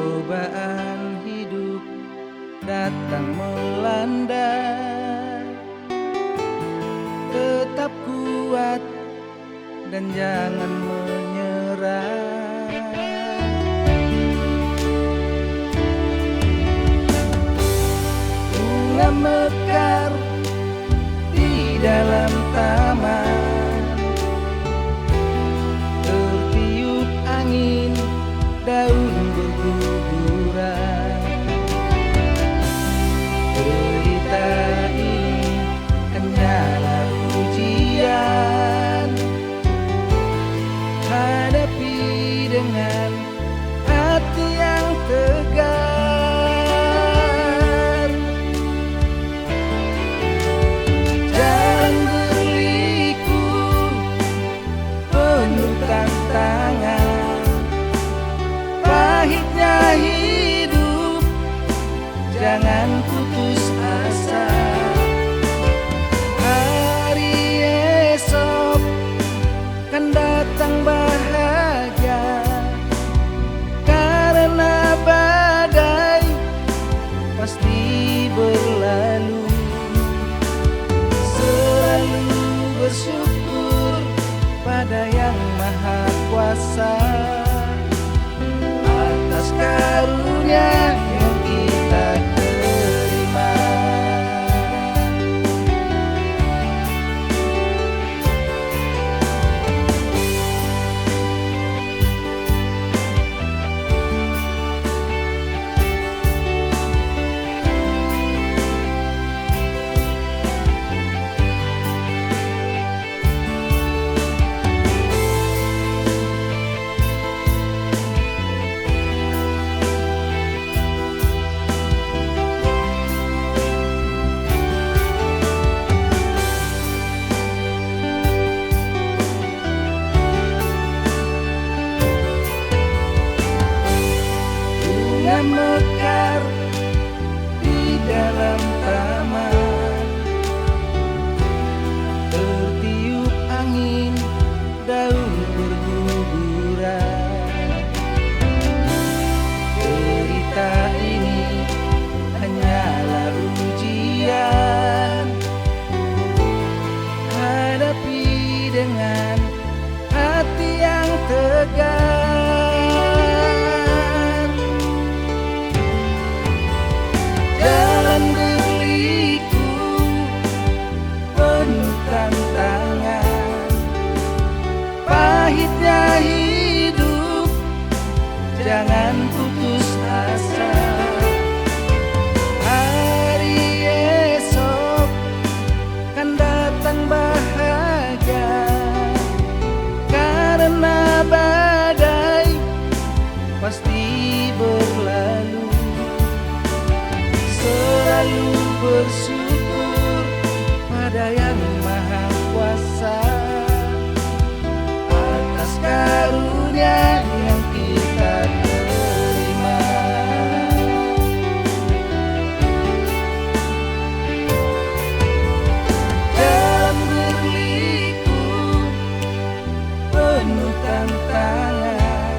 cobaan hidup datang melanda, tetap kuat dan jangan menyerah. Bunga mekar di dalam taman, tertiup angin, daun berguguran. Cerita ini hanyalah ujian, hadapi dengan hati yang tegar. Jalan berliku penuh tantangan, pahitnya hidup, jangan putus asa. Hari esok kan datang bahagia, karena badai pasti berlalu. Selalu bersyukur pada Yang Maha Kuasa atas karunia yang kita terima. Bunga mekar di dalam taman, tertiup angin, daun berguguran. Cerita ini hanyalah ujian, hadapi dengan hati yang tegar. Jalan berliku penuh tantangan, pahitnya hidup, jangan putus asa. Hari esok kan datang bahagia, karena badai pasti berlalu. Selalu bersyukur pada Yang Maha Kuasa atas karunia yang kita terima. Jalan berliku penuh tantangan,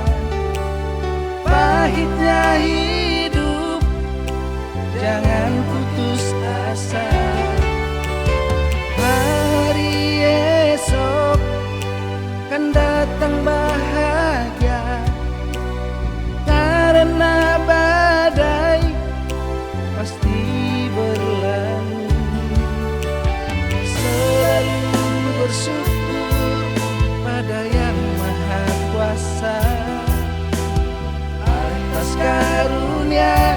pahitnya hidup, jangan putus asa. Hari esok kan datang bahagia, karena badai pasti berlalu. Selalu bersyukur pada Yang Maha Kuasa atas karunia